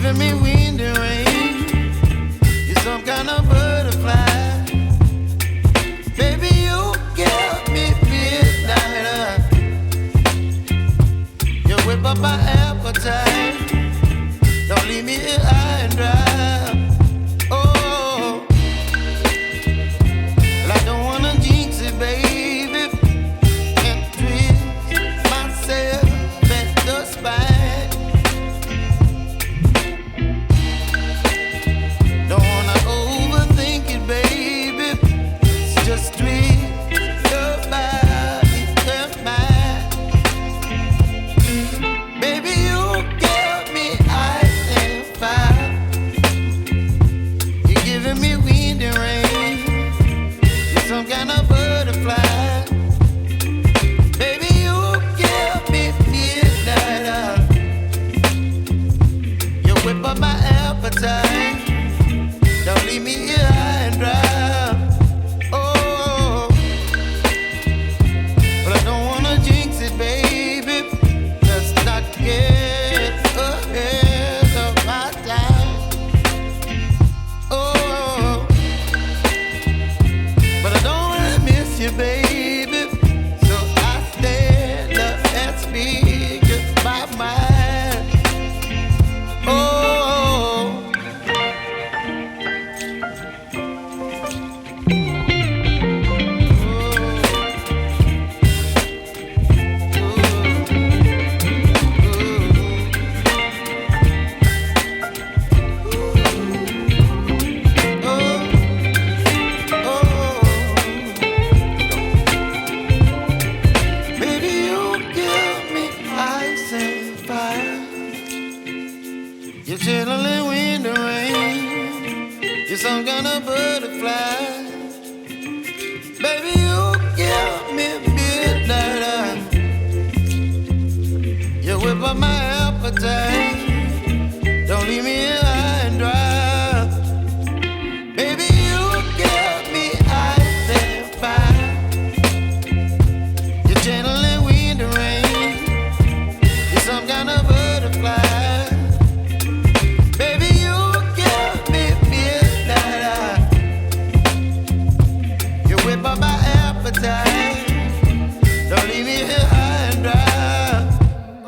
giving me wind and rain. You're some kind of butterfly. Baby, you give me midnight. You whip up my appetite. Don't leave me here high and dry. Oh, well, I don't wanna jinx it, baby. Can't twist myself at the spine. Don't wanna overthink it, baby. It's just twist your body and mine. Baby, you give me ice and fire. You're giving me wind and rain. You're some kind of butterfly. Baby, you give me midnight. You whip up my appetite. Don't leave me here high and dry. Oh, but I don't wanna jinx it, baby. Let's not get ahead of my time. Oh, but I don't wanna miss you, baby. So I stand up and speak my mind. Oh. Baby, you give me ice and fire. You're chilling wind and rain. You're some kind of butterfly. Baby, you give me midnight. You whip up my appetite. Don't leave me here high and dry. Baby, you give me ice and fire. You're channeling wind and rain. You're some kind of butterfly. Baby, you give me midnight. You whip up my appetite. Don't leave me here high and dry.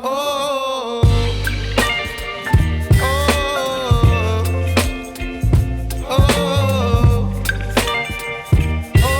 Oh, oh, oh, oh,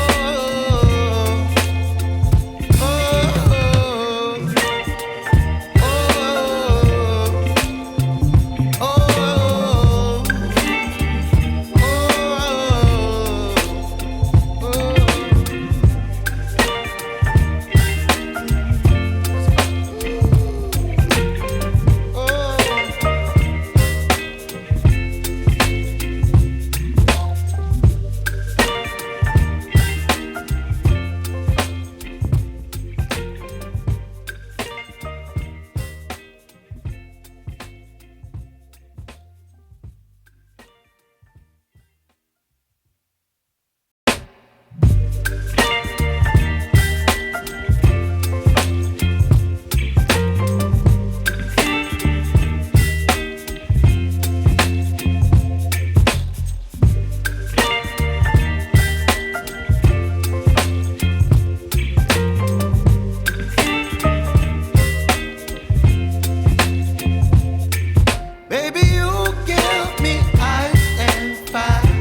baby, you give me ice and fire.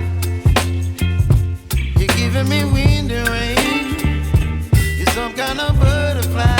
You're giving me wind and rain. You're some kind of butterfly.